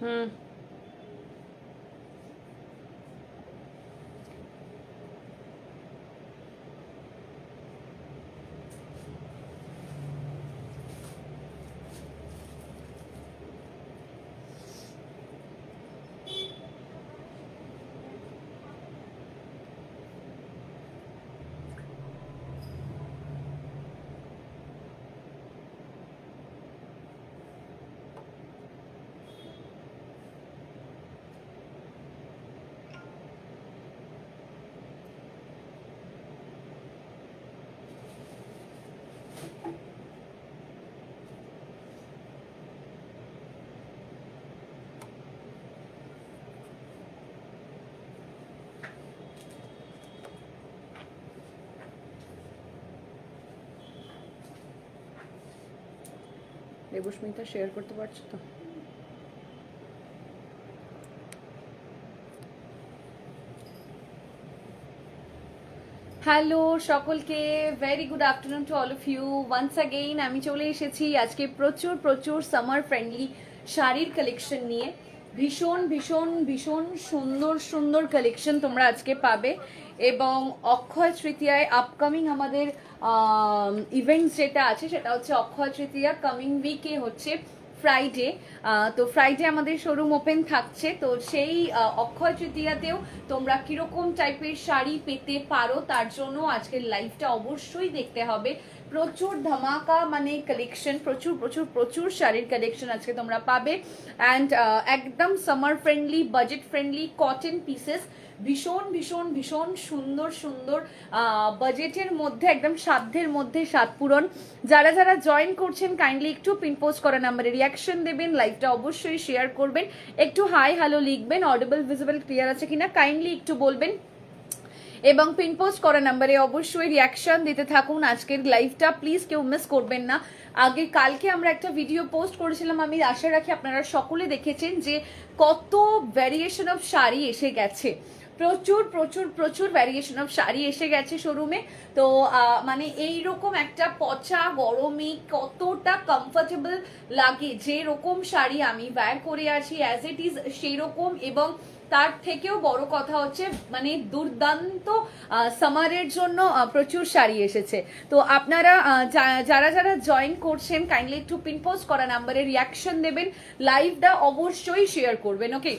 হুম। Debasmita share করতে পারছো তো? হ্যালো সকলকে, very good afternoon to all of you once again. আমি চলে এসেছি আজকে প্রচুর প্রচুর সামার ফ্রেন্ডলি শাড়ির কালেকশন নিয়ে। ভীষণ ভীষণ ভীষণ সুন্দর সুন্দর কালেকশন তোমরা আজকে পাবে। এবং অক্ষয় তৃতীয়ায় আপকামিং আমাদের ইভেন্টস যেটা আছে সেটা হচ্ছে অক্ষয় তৃতীয়া কামিং উইকে হচ্ছে ফ্রাইডে। তো ফ্রাইডে আমাদের শোরুম ওপেন থাকছে। তো সেই অক্ষয় তৃতীয়াতেও তোমরা কিরকম টাইপের শাড়ি পেতে পারো তার জন্য আজকের লাইভটা অবশ্যই দেখতে হবে। প্রচুর ধামাকা মানে কালেকশন, প্রচুর প্রচুর প্রচুর শাড়ির কালেকশন আজকে তোমরা পাবে। অ্যান্ড একদম summer friendly, budget friendly cotton pieces, ভীষণ ভীষণ ভীষণ সুন্দর সুন্দর বাজেটের মধ্যে, একদম সাধ্যের মধ্যে স্বাদ পূরণ। যারা যারা জয়েন করছেন কাইন্ডলি একটু পিন পোস্ট করা নাম্বারে রিয়াকশন দেবেন, লাইভটা অবশ্যই শেয়ার করবেন, একটু হাই হ্যালো লিখবেন, অডিবল ভিজিবল ক্লিয়ার আছে কিনা কাইন্ডলি একটু বলবেন, এবং পিন পোস্ট করা নাম্বারে অবশ্যই রিয়াকশন দিতে থাকুন। আজকের লাইভটা প্লিজ কেউ মিস করবেন না। আগে কালকে আমরা একটা ভিডিও পোস্ট করেছিলাম, আমি আশা রাখি আপনারা সকলে দেখেছেন যে কত ভ্যারিয়েশন অফ শাড়ি এসে গেছে। প্রচুর প্রচুর প্রচুর ভ্যারিয়েশন অফ শাড়ি এসে গেছে শোরুমে। তো মানে এইরকম একটা পচা গরমে কতটা কমফর্টেবল লাগে, যে রকম শাড়ি আমি ওয়্যার করে আছি অ্যাজ ইট ইজ সেই রকম, এবং তার থেকেও বড় কথা হচ্ছে মানে দুর্দান্ত সামারের জন্য প্রচুর শাড়ি এসেছে। তো আপনারা যারা যারা জয়েন করছেন কাইন্ডলি একটু পিন পোস্ট করা নাম্বারে রিয়াকশন দেবেন, লাইভটা অবশ্যই শেয়ার করবেন। Okay,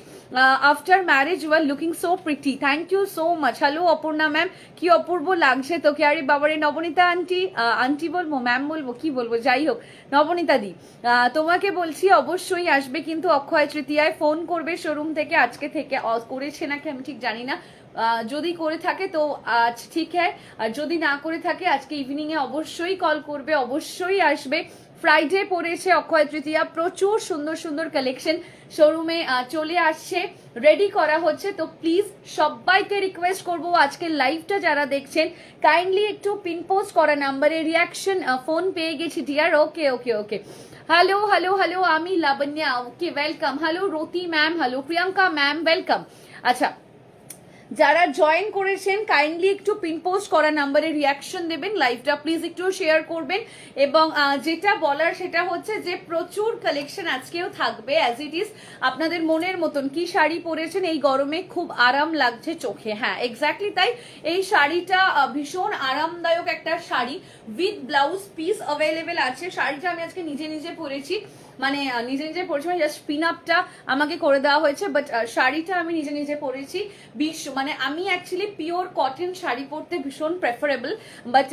after marriage you are looking so pretty, thank you so much. Hello Aparna ma'am, কি অপূর্ব লাগছে তোকে। আরে বাবারে নবনীতা আন্টি, আন্টি বলবো ম্যাম বলবো কি বলবো, যাই হোক নবনীতা দি, তোমাকে বলছি অবশ্যই আসবে কিন্তু অক্ষয় তৃতীয়ায়। ফোন করবে শোরুম থেকে, আজকে থেকে করেছে নাকি আমি ঠিক জানি না, যদি করে থাকে তো আজ ঠিক হ্যাঁ, আর যদি না করে থাকে আজকে ইভিনিং এ অবশ্যই কল করবে, অবশ্যই আসবে। ফ্রাইডে পড়েছে অক্ষয় তৃতীয়া, প্রচুর সুন্দর সুন্দর কালেকশন শোরুমে চলে আসছে, রেডি করা হচ্ছে। তো প্লিজ সবাইকে রিকোয়েস্ট করবো আজকের লাইভটা যারা দেখছেন কাইন্ডলি একটু পিন পোস্ট করা নাম্বারে রিয়াকশন, ফোন পেয়ে গেছি ডিয়ার। ওকে ওকে ওকে, হ্যালো হ্যালো হ্যালো, আমি লাবণ্যা, ওকে ওয়েলকাম। হ্যালো রতি ma'am, hello Priyanka ma'am, welcome. আচ্ছা, যারা জয়েন করেছেন কাইন্ডলি একটু পিন পোস্ট করা নাম্বারে রিয়াকশন দেবেন, লাইভটা প্লিজ একটু শেয়ার করবেন। এবং যেটা বলার সেটা হচ্ছে যে প্রচুর কালেকশন আজকেও থাকবে অ্যাজ ইট ইজ আপনাদের মনের মতন। কি শাড়ি পরেছেন এই গরমে, খুব আরাম লাগছে চোখে, হ্যাঁ এক্স্যাক্টলি তাই। এই শাড়িটা ভীষণ আরামদায়ক একটা sari, with blouse piece available আছে। শাড়িটা আমি আজকে নিজে নিজে পরেছি, মানে নিজে নিজে পরেছি, মানে জাস্ট পিন আপটা আমাকে করে দেওয়া হয়েছে, বাট শাড়িটা আমি নিজে নিজে পরেছি। মানে আমি অ্যাকচুয়ালি পিওর কটন শাড়ি পরতে ভীষণ প্রেফারেবল, বাট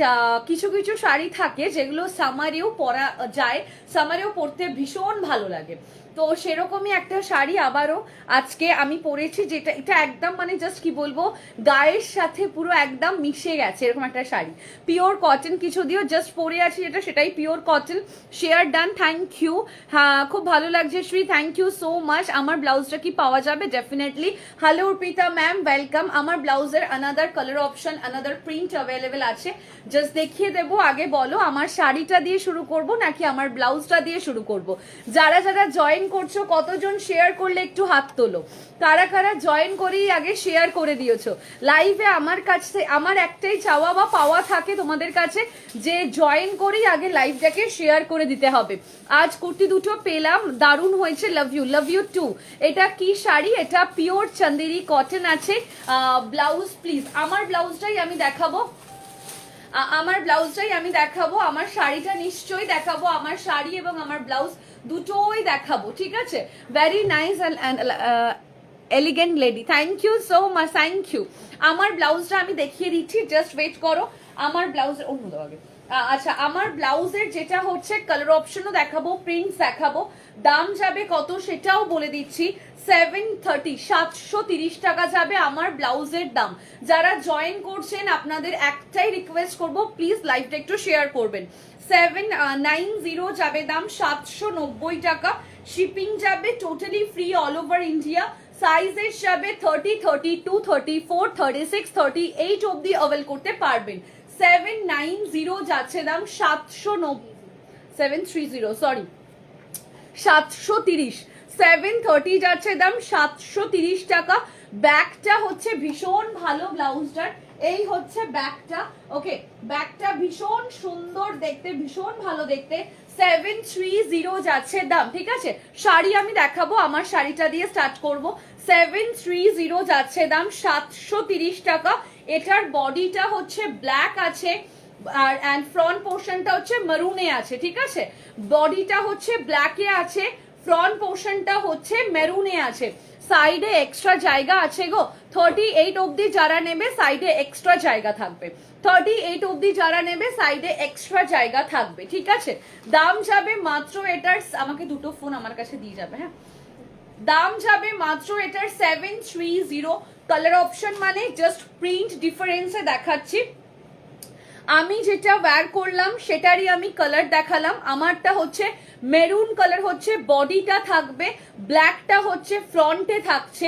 কিছু কিছু শাড়ি থাকে যেগুলো সামারেও পরা যায়, সামারেও পরতে ভীষণ ভালো লাগে। তো সেরকমই একটা শাড়ি আবারও আজকে আমি পরেছি, যেটা এটা একদম মানে জাস্ট কি বলবো, গায়ের সাথে পুরো একদম মিশে গেছে এরকম একটা শাড়ি, পিওর কটন। কিছু দিয়েও জাস্ট পরে আছি যেটা, সেটাই pure cotton. Share done, thank you. হ্যাঁ খুব ভালো লাগছে Shree, thank you so much. আমার ব্লাউজটা কি পাওয়া যাবে? Definitely. Hello Arpita ma'am, welcome. আমার ব্লাউজের another colour option, another print available আছে, জাস্ট দেখিয়ে দেবো। আগে বলো আমার শাড়িটা দিয়ে শুরু করব নাকি আমার ব্লাউজটা দিয়ে শুরু করব? যারা যারা জয়েন জয়েন করছো, কতজন শেয়ার করলে একটু হাত তোলো। কারা কারা জয়েন করেই আগে শেয়ার করে দিয়েছো লাইভে। আমার কাছে আমার একটাই চাওয়া বা পাওয়া থাকে তোমাদের কাছে, যে জয়েন করেই আগে লাইভটাকে শেয়ার করে দিতে হবে। আজ কুর্তি দুটো পেলাম, দারুণ হয়েছে, লাভ ইউ টু। এটা কি শাড়ি? এটা পিওর চান্দেরি কটন আছে। ব্লাউজ প্লিজ, আমার ব্লাউজটাই আমি দেখাবো, আমার শাড়িটা নিশ্চয়ই দেখাবো, আমার শাড়ি এবং আমার ব্লাউজ দুটোই দেখাবো, ঠিক আছে? Very nice and elegant lady, thank you so much, thank you. আমার ব্লাউজটা আমি দেখিয়ে দিচ্ছি, জাস্ট ওয়েট করো। আমার ব্লাউজের আচ্ছা, আমার ব্লাউজের যেটা হচ্ছে কালার অপশনও দেখাবো, প্রিন্টস দেখাবো, দাম যাবে কত সেটাও বলে দিচ্ছি। 730, 730 টাকা যাবে আমার ব্লাউজের দাম। যারা জয়েন করছেন আপনাদের একটাই রিকোয়েস্ট করব, প্লিজ লাইভটা একটু শেয়ার করবেন। 790 যাবে দাম, 790 টাকা। শিপিং যাবে totally free all over India. Sizes যাবে 30, 32, 34, 36, 38 অবধি অ্যাভেল করতে পারবেন। 790 যাচ্ছে দাম, 730 সরি 730। 730 যাচ্ছে দাম, 730 টাকা। ব্যাগটা হচ্ছে ভীষণ ভালো ব্লাউজটার, এই হচ্ছে ব্যাগটা। ওকে, ব্যাগটা ভীষণ সুন্দর দেখতে, ভীষণ ভালো দেখতে। 730 যাচ্ছে দাম, ঠিক আছে? শাড়ি আমি দেখাবো, আমার শাড়িটা দিয়ে স্টার্ট করব। 730 যাচ্ছে দাম, 730 টাকা। এটার বডিটা হচ্ছে ব্ল্যাক আছে আর এন্ড ফ্রন্ট পোর্শনটা হচ্ছে মেরুনে আছে, ঠিক আছে? বডিটা হচ্ছে ব্ল্যাকে আছে, ফ্রন্ট পোর্শনটা হচ্ছে মেরুনে আছে। সাইডে এক্সট্রা জায়গা আছে গো, 38 অবধি যারা নেবে সাইডে এক্সট্রা জায়গা থাকবে। 38 অবধি যারা নেবে সাইডে এক্সট্রা জায়গা থাকবে, ঠিক আছে? দাম যাবে মাত্র এটার, আমাকে দুটো ফোন আমার কাছে দিয়ে যাবে, হ্যাঁ। দাম যাবে মাত্র এটার 730। কালার অপশন মানে জাস্ট প্রিন্ট ডিফারেন্সে দেখাচ্ছি। আমি যেটা ওয়্যার করলাম সেটারই আমি কালার দেখালাম। আমারটা হচ্ছে মেরুন কালার, হচ্ছে বডিটা থাকবে, ব্ল্যাকটা হচ্ছে ফ্রন্টে থাকছে।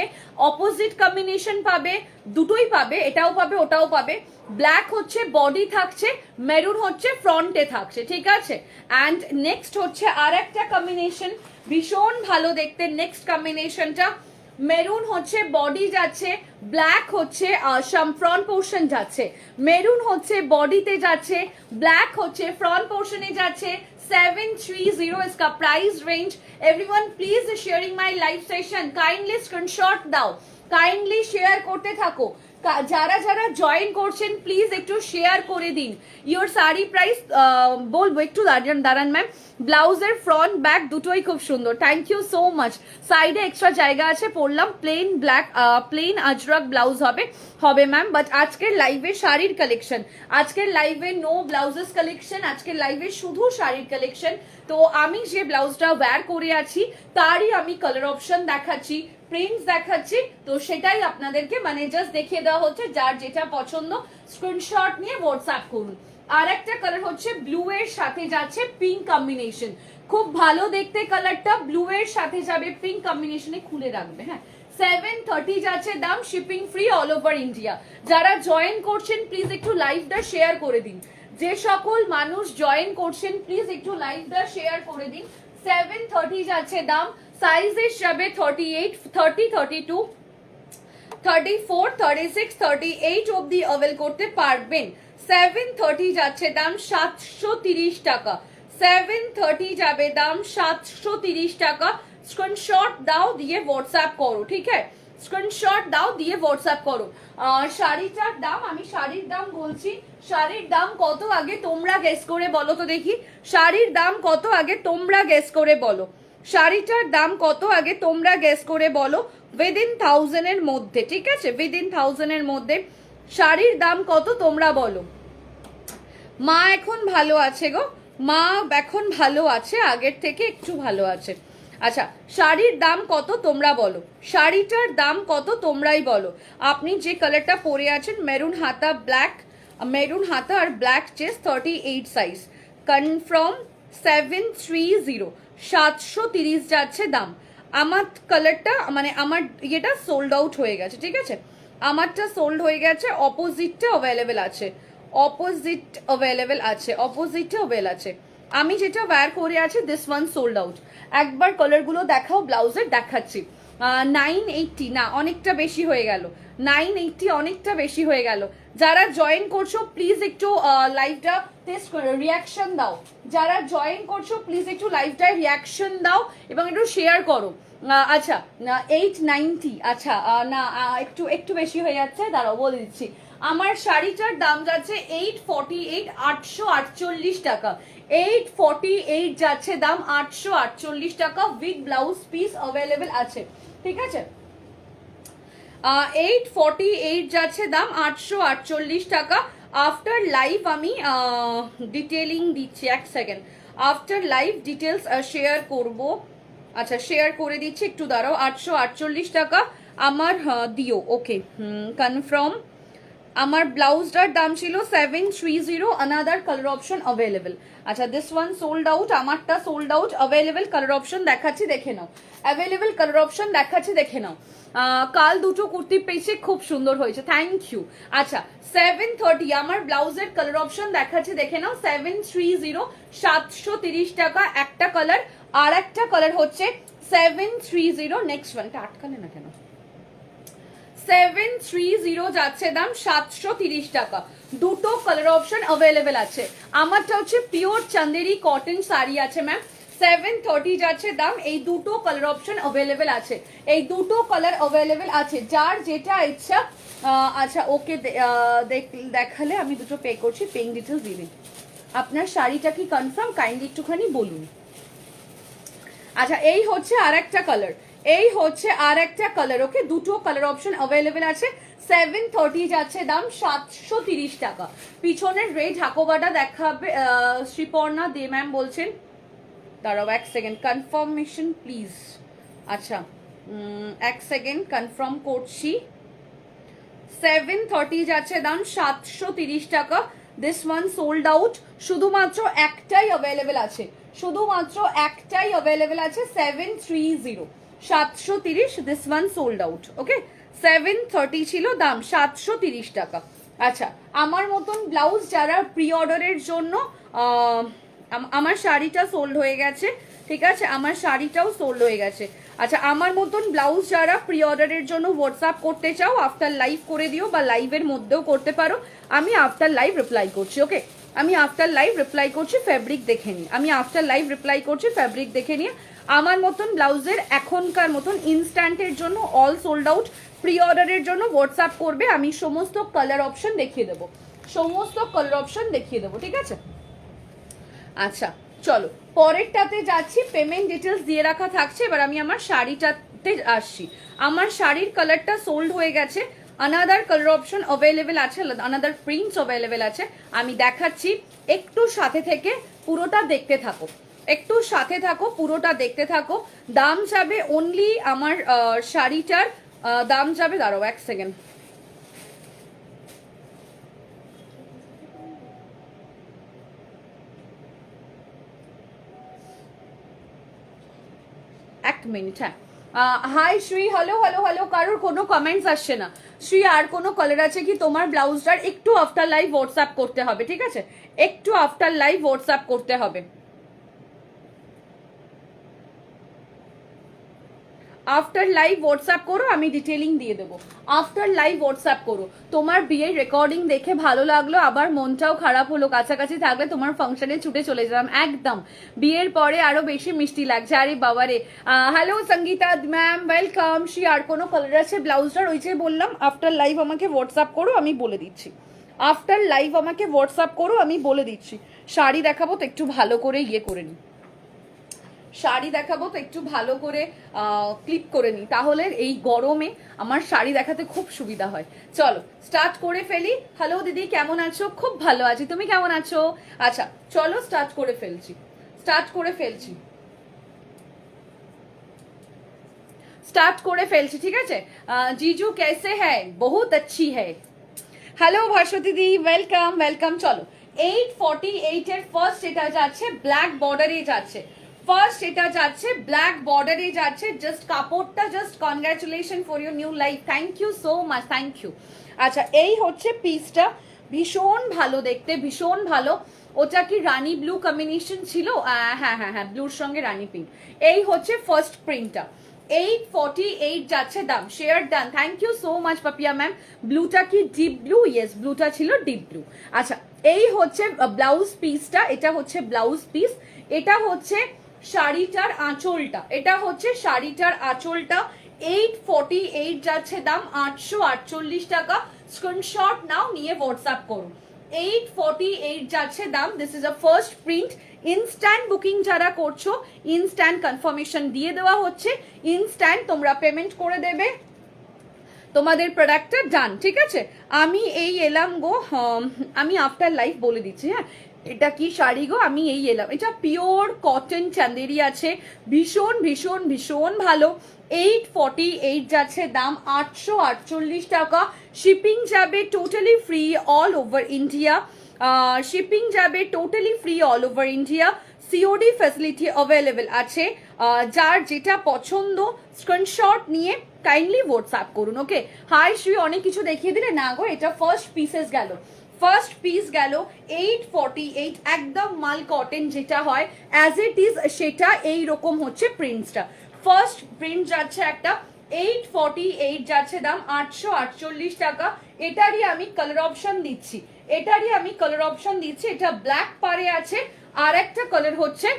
অপোজিট কম্বিনেশন পাবে, দুটোই পাবে, এটাও পাবে ওটাও পাবে। ব্ল্যাক হচ্ছে বডি থাকছে, মেরুন হচ্ছে ফ্রন্টে থাকছে, ঠিক আছে? অ্যান্ড নেক্সট হচ্ছে আর একটা কম্বিনেশন, ভীষণ ভালো দেখতে। নেক্সট কম্বিনেশনটা মেরুন হচ্ছে বডি যাচ্ছে, ব্ল্যাক হচ্ছে ফ্রন্ট পোর্শন যাচ্ছে। মেরুন হচ্ছে বডিতে যাচ্ছে, ব্ল্যাক হচ্ছে ফ্রন্ট পোর্শনে যাচ্ছে। 730 is ka price range. Everyone please sharing my live session, kindly screenshot দাও, কাইন্ডলি শেয়ার করতে থাকো। যারা যারা জয়েন করছেন প্লিজ একটু শেয়ার করে দিন। ইওর শাড়ি প্রাইস বলবো, একটু দাঁড়ান ম্যাম। ব্লাউজের ফ্রন্ট ব্যাক দুটোই খুব সুন্দর, থ্যাংক ইউ সো মাচ। সাইডে এক্সট্রা জায়গা আছে, পরলাম plain black, plain Ajrakh blouse হবে ম্যাম। বাট আজকের লাইভে শাড়ির কালেকশন, আজকের লাইভে নো ব্লাউজেস কালেকশন, আজকের লাইভে শুধু শাড়ির কালেকশন। তো আমি যে ব্লাউজটা ওয়্যার করে আছি তারই আমি কালার অপশন দেখাচ্ছি, প্রিন্টস দেখাচ্ছি। তো সেটাই আপনাদেরকে মানে জাস্ট দেখিয়ে দেওয়া হচ্ছে, যার যেটা পছন্দ স্ক্রিনশট নিয়ে হোয়াটসঅ্যাপ করুন। আর একটা কালার হচ্ছে ব্লু এর সাথে যাচ্ছে পিঙ্ক কম্বিনেশন, খুব ভালো দেখতে কালারটা, ব্লু এর সাথে যাবে পিঙ্ক কম্বিনেশনে, খুলে রাখবে, হ্যাঁ। 730 যাচ্ছে দাম, shipping free all over India. যারা জয়েন করছেন প্লিজ একটু লাইভটা শেয়ার করে দিন। যে সকল মানুষ জয়েন করছেন প্লিজ একটু লাইভটা শেয়ার করে দিন। 730 যাচ্ছে দাম, সাইজেস যাবে 38, 30, 32, 34, 36, 38 অবধি অ্যাভেল করতে পারবেন। 730 যাচ্ছে দাম, 730 টাকা। 730 যাবে দাম, 730 টাকা। স্ক্রিনশট দাও দিয়ে হোয়াটসঅ্যাপ করো, ঠিক আছে? স্ক্রিনশট দাও দিয়ে হোয়াটসঅ্যাপ করো। শাড়িটার দাম, আমি শাড়ির দাম বলছি, শাড়ির দাম কত আগে তোমরা গেস করে বলো তো দেখি। শাড়ির দাম কত আগে তোমরা গেস করে বলো, শাড়িটার দাম কত আগে তোমরা গেস করে বলো। উইদিন 1000 এর মধ্যে, ঠিক আছে? উইদিন 1000 এর মধ্যে শাড়ির দাম কত তোমরা বলো। মা এখন ভালো আছে গো, মা এখন ভালো আছে, আগের থেকে একটু ভালো আছে। আচ্ছা, শাড়ির দাম কত তোমরা বলো, শাড়িটার দাম কত তোমরাই বলো। আপনি যে কালারটা পরে আছেন মেরুন হাতা, ব্ল্যাক মেরুন হাতা আর ব্ল্যাক চেস্ট, 38 সাইজ, কনফার্ম 730, 730 যাচ্ছে দাম। আমার কালারটা মানে আমার ইয়েটা সোল্ড আউট হয়ে গেছে, ঠিক আছে? আমারটা সোল্ড হয়ে গেছে, অপোজিটটা অ্যাভেলেবেল আছে, অপোজিট অ্যাভেলেবেল আছে, অপোজিটটা অ্যাভেল আছে। আমি যেটা ওয়্যার করে আছি দিস ওয়ান সোল্ড আউট। একবার কালারগুলো দেখাও, ব্লাউজের দেখাচ্ছি। 980 না, অনেকটা বেশি হয়ে গেল, 980 অনেকটা বেশি হয়ে গেল। যারা জয়েন করছো প্লিজ একটু লাইভটা টেস্ট করো, রিয়াকশন দাও। যারা জয়েন করছো প্লিজ একটু লাইভটায় রিয়াকশন দাও এবং একটু শেয়ার করো। আচ্ছা 890, আচ্ছা না একটু একটু বেশি হয়ে যাচ্ছে, দাঁড়াও বলে দিচ্ছি। আমার শাড়িটার দাম যাচ্ছে 848, 848 টাকা। 848 যাচ্ছে দাম, 848 টাকা উইথ ব্লাউজ পিস অ্যাভেলেবেল আছে, ঠিক আছে। 848 যাচ্ছে দাম, 848 টাকা। আফটার লাইভ আমি ডিটেলিং দিচ্ছি, এক second. After live details share করব। আচ্ছা শেয়ার করে দিচ্ছি, একটু দাঁড়াও। 848 টাকা আমার দিও, ওকে কনফার্ম। আমার ব্লাউজটার দাম ছিল 730, আনাদার কালার অপশন অ্যাভেলেবেল। আচ্ছা দিস ওয়ান সোল্ড আউট, আমারটা sold out. Available colour option দেখাচ্ছি, দেখে নাও। অ্যাভেলেবেল কালার অপশন দেখাচ্ছি, দেখে নাও। কাল দুটো কুর্তি পেয়েছে, খুব সুন্দর হয়েছে, থ্যাংক ইউ। আচ্ছা 730 আমার ব্লাউজের কালার অপশন দেখাচ্ছি, দেখে নাও। 730, 730 টাকা একটা কালার। আর একটা কালার হচ্ছে 730, নেক্সট ওয়ানটা আটকালে না কেন? 730 যাচ্ছে দাম, 730 টাকা। দুটো কালার অপশন অ্যাভেলেবেল আছে। আমারটা হচ্ছে পিওর চান্দেরি কটন শাড়ি আছে ম্যাম। 730 যাচ্ছে দাম, এই দুটো কালার অপশন অ্যাভেলেবেল আছে, এই দুটো কালার অ্যাভেলেবেল আছে, যার যেটা ইচ্ছা। আচ্ছা ওকে দেখালে আমি দুটো পে করছি, পেইং ডিটেলস দিয়ে দিন। আপনার শাড়িটা কি কনফার্ম, কাইন্ডলি একটুখানি বলুন। আচ্ছা এই হচ্ছে আর একটা কালার, এই হচ্ছে আর একটা কালার, ওকে। দুটো কালার অপশন অ্যাভেলেবেল আছে। 730 যাচ্ছে দাম, 730 টাকা। পিছনের রেড হাকোবাটা দেখাবে শ্রীপর্ণা দে ম্যাম বলছেন, দাঁড়াও এক সেকেন্ড, কনফার্মেশন প্লিজ। আচ্ছা এক সেকেন্ড কনফার্ম করছি। 730 যাচ্ছে দাম, 730 টাকা। দিস ওয়ান সোল্ড আউট, শুধুমাত্র একটাই অ্যাভেলেবেল আছে, শুধুমাত্র একটাই অ্যাভেলেবেল আছে। 730, 730, দিস ওয়ান সোল্ড আউট, ওকে। 730 ছিল দাম, 730 টাকা। আচ্ছা আমার মতন ব্লাউজ যারা প্রি অর্ডারের জন্য, আমার শাড়িটা সোল্ড হয়ে গেছে, ঠিক আছে, আমার শাড়িটাও সোল্ড হয়ে গেছে। আচ্ছা আমার মতন ব্লাউজ যারা প্রি অর্ডারের জন্য হোয়াটসঅ্যাপ করতে চাও, আফটার লাইভ করে দিও, বা লাইভের মধ্যেও করতে পারো। আমি আফটার লাইভ রিপ্লাই করছি, ওকে। আমি আফটার লাইভ রিপ্লাই করছি, ফ্যাব্রিক দেখে নিই। আমি আফটার লাইভ রিপ্লাই করছি, ফ্যাব্রিক দেখে নিয়ে। আমার মতন ব্লাউজের এখনকার মতন ইনস্ট্যান্টের জন্য অল সোল্ড আউট। প্রি অর্ডারের জন্য হোয়াটসঅ্যাপ করবে, আমি সমস্ত কালার অপশন দেখিয়ে দেবো, সমস্ত কালার অপশন দেখিয়ে দেবো, ঠিক আছে। আচ্ছা চলো পরেরটাতে যাচ্ছি, পেমেন্ট ডিটেলস দিয়ে রাখা থাকছে। এবার আমি আমার শাড়িটাতে আসছি। আমার শাড়ির কালারটা সোল্ড হয়ে গেছে, আনাদার কালার অপশন অ্যাভেলেবেল আছে, আনাদার প্রিন্টস অ্যাভেলেবেল আছে। আমি দেখাচ্ছি, একটু সাথে থেকে পুরোটা দেখতে থাকো, একটু সাথে থাকো, পুরোটা দেখতে থাকো। দাম যাবে অনলি আমার শাড়িটার দাম যাবে, দাঁড়াও এক সেকেন্ড, এক মিনিট। হ্যাঁ hi Shree, hello hello hello, কারোর কোনো কমেন্টস আসছে না। শ্রী আর কোনো কালার আছে কি তোমার ব্লাউজটার? একটু আফটার লাইভ হোয়াটসঅ্যাপ করতে হবে, ঠিক আছে, একটু আফটার লাইভ হোয়াটসঅ্যাপ করতে হবে। আফটার লাইভ হোয়াটসঅ্যাপ করো, আমি ডিটেলিং দিয়ে দেবো। আফটার লাইভ হোয়াটসঅ্যাপ করো। তোমার বিয়ের রেকর্ডিং দেখে ভালো লাগলো, আবার মনটাও খারাপ হলো। কাছাকাছি থাকলে তোমার ফাংশনে ছুটে চলে যেতাম একদম। বিয়ের পরে আরো বেশি মিষ্টি লাগছে, আরে বাবারে। Hello Sangeeta ma'am, welcome. Shree আর কোনো কালার আছে ব্লাউজটার? ওই যে বললাম আফটার লাইভ আমাকে হোয়াটসঅ্যাপ করো, আমি বলে দিচ্ছি। আফটার লাইভ আমাকে হোয়াটসঅ্যাপ করো, আমি বলে দিচ্ছি। শাড়ি দেখাবো তো একটু ভালো করে ইয়ে করে নিই, শাড়ি দেখাবো তো একটু ভালো করে ক্লিপ করে নিই, তাহলে এই গরমে আমার শাড়ি দেখাতে খুব সুবিধা হয়। চলো স্টার্ট করে ফেলি। হ্যালো দিদি কেমন আছো? খুব ভালো আছি, তুমি কেমন আছো? আচ্ছা চলো স্টার্ট করে ফেলছি, স্টার্ট করে ফেলছি, স্টার্ট করে ফেলছি, ঠিক আছে। জিজু कैसे है? बहुत अच्छी है। হ্যালো ভাস্বতী দি, ওয়েলকাম ওয়েলকাম। চলো 848 এর ফার্স্ট এটা যাচ্ছে ব্ল্যাক বর্ডারে যাচ্ছে, ফার্স্ট এটা যাচ্ছে ব্ল্যাক বর্ডারে যাচ্ছে। জাস্ট কাপড়টা just congratulation for your new life, thank you so much, thank you. আচ্ছা এই হচ্ছে পিসটা, ভীষণ ভালো দেখতে, ভীষণ ভালো। ওটা কি রানী ব্লু কম্বিনেশন ছিল? হ্যাঁ হ্যাঁ হ্যাঁ, ব্লুর সঙ্গে রানী পিঙ্ক। এই হচ্ছে ফার্স্ট প্রিন্টটা, 848 যাচ্ছে দাম। Share done, thank you so much Papiya ma'am. ব্লুটা কি ডিপ ব্লু? ইয়েস, ব্লুটা ছিল ডিপ ব্লু। আচ্ছা, এই হচ্ছে ব্লাউজ পিসটা, এটা হচ্ছে ব্লাউজ পিস, এটা হচ্ছে শাড়িটার আঁচলটা, এটা হচ্ছে শাড়িটার আঁচলটা। 848 যাচ্ছে দাম, 848 টাকা। স্ক্রিনশট নাও, নিয়ে হোয়াটসঅ্যাপ করুন। 848 যাচ্ছে দাম। This is a first print. Instant booking যারা করছো, ইনস্ট্যান্ট কনফার্মেশন দিয়ে দেওয়া হচ্ছে, ইনস্ট্যান্ট তোমরা পেমেন্ট করে দেবে, তোমাদের প্রোডাক্টটা ডান। ঠিক আছে, আমি এই এলাম গো, আমি আফটার লাইফ বলে দিচ্ছি। হ্যাঁ, এটা কি শাড়ি গো, আমি এই এলাম। এটা পিওর কটন চান্দেরি আছে, ভীষণ ভীষণ ভীষণ ভালো। 848 যাচ্ছে দাম, 848 টাকা। শিপিং যাবে totally free all over India, shipping যাবে totally free all over India. COD facility available আছে। যার যেটা পছন্দ স্ক্রিনশট নিয়ে কাইন্ডলি হোয়াটসঅ্যাপ করুন। ওকে, হাই শ্রী, অনেক কিছু দেখিয়ে দিলে না গো, এটা ফার্স্ট পিসেস গেল, ফার্স্ট পিস গেল। 848 একদম মাল কটন যেটা হয় অ্যাজ ইট ইজ, সেটা এই রকম হচ্ছে প্রিন্টসটা। ফার্স্ট প্রিন্ট যাচ্ছে একটা, 848 যাচ্ছে দাম, 848 টাকা। এটারই আমি কালার অপশন দিচ্ছি, এটারই আমি কালার অপশন দিচ্ছি। এটা ব্ল্যাক পারে আছে, আর একটা কালার হচ্ছে।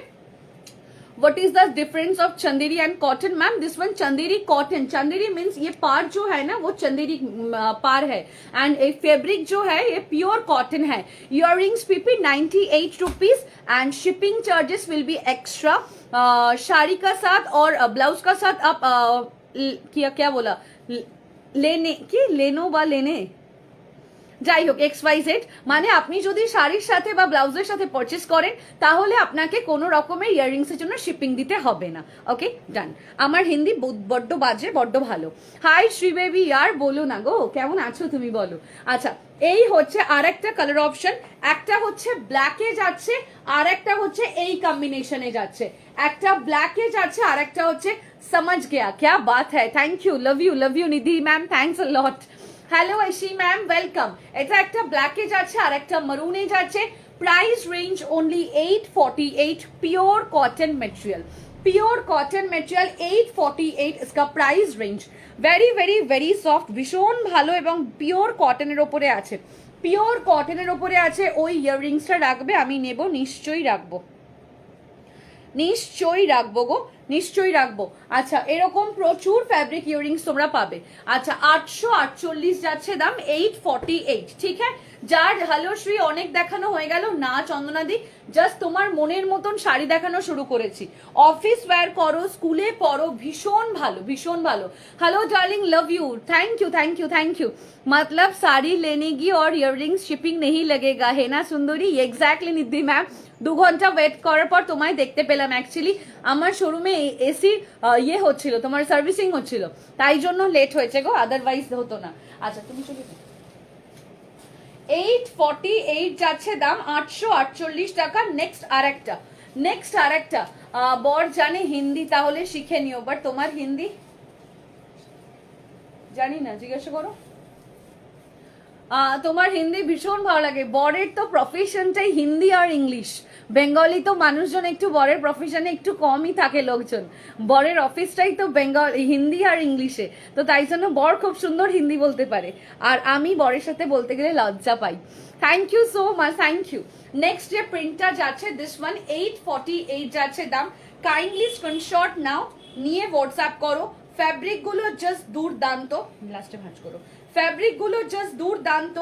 What is the difference of Chanderi and cotton, ma'am? This one Chanderi cotton, Chanderi means ये पार जो है ना वो चंदेरी पार है, एंड ये फैब्रिक जो है ये प्योर कॉटन है। Earrings PP 98 rupees and shipping charges will be extra. Sari का साथ और ब्लाउज का साथ आप क्या बोला, लेने की लेनो বা लेने, যাই হোক XYZ, মানে আপনি যদি শাড়ির সাথে বা ব্লাউজের সাথে পারচেস করেন তাহলে আপনাকে কোনো রকমের ইয়াররিংস এর জন্য শিপিং দিতে হবে না। ওকে ডান। আমার হিন্দি বড্ড বাজে, বড্ড ভালো। হাই শ্রী বেবি, ইয়ার বলো না গো, কেমন আছো তুমি বলো। আচ্ছা, এই হচ্ছে আর একটা কালার অপশন, একটা হচ্ছে ব্ল্যাকে যাচ্ছে, আর একটা হচ্ছে এই কম্বিনেশনে যাচ্ছে। একটা ব্ল্যাকে যাচ্ছে, আর একটা হচ্ছে समझ गया, क्या बात है, thank you, love you Nidhi ma'am, thanks a lot. Hello Eshi ma'am, welcome. এটা একটা ব্ল্যাকে যাচ্ছে আর একটা মারুনে যাচ্ছে। Price range only 848, pure cotton material, pure cotton material 848 इसका price range. Very very very soft, ভীষণ ভালো এবং পিওর কটনের ওপরে আছে, পিওর কটনের ওপরে আছে। ওই ইয়াররিংসটা রাখবে, আমি নেব, নিশ্চয়ই রাখবো, নিশ্চয়ই রাখবো গো, নিশ্চয়ই রাখবো। আচ্ছা, এরকম প্রচুর ফ্যাব্রিক ইয়াররিংস তোমরা পাবে। আচ্ছা, 848 যাচ্ছে দাম, 848। ঠিক আছে, যার হ্যালো শ্রী, অনেক দেখানো হয়ে গেল না চন্দনাদি, জাস্ট তোমার মনের মতন শাড়ি দেখানো শুরু করেছি। অফিস ওয়্যার করো, স্কুলে পড়ো, ভীষণ ভালো, ভীষণ ভালো। Hello darling, love you, thank you thank you thank you. मतलब साड़ी लेने की और ইয়াররিংস শিপিং नहीं लगेगा, है ना সুন্দরী? এক্স্যাক্টলি নিধি ম্যাম, 2 ঘন্টা ওয়েট করার পর তোমায় দেখতে পেলাম। অ্যাকচুয়ালি আমার শোরুমে এসি ইয়ে হচ্ছিল, তোমার সার্ভিসিং হচ্ছিল, তাই জন্য লেট হয়েছে গো, আদারওয়াইজ হতো না। আচ্ছা, তুমি চলে 848 যাচ্ছে দাম, 848 টাকা। নেক্সট আর একটা বর জানে হিন্দি, তাহলে শিখে নিও, বাট তোমার হিন্দি জানি না, জিজ্ঞাসা করো। তোমার হিন্দি ভীষণ ভালো লাগে, বরের তো প্রফেশনটাই হিন্দি আর ইংলিশ। বেঙ্গলি তো মানুষজন একটু বরের প্রফেশনে একটু কমই থাকে লোকজন, বরের অফিসটাই তো হিন্দি আর ইংলিশে, তো তাই জন্য বর খুব সুন্দর হিন্দি বলতে পারে, আর আমি বরের সাথে বলতে গেলে লজ্জা পাই। Thank you so much, thank you. Next যে প্রিন্টটা যাচ্ছে, দিস ওয়ান 848 যাচ্ছে দাম। কাইন্ডলি স্ক্রিনশট নাও, নিয়ে হোয়াটসঅ্যাপ করো। ফ্যাব্রিক গুলো জাস্ট দুর্দান্ত, লাস্টে ভাঁজ করো। ফ্যাব্রিক গুলো জাস্ট দুর্দান্ত,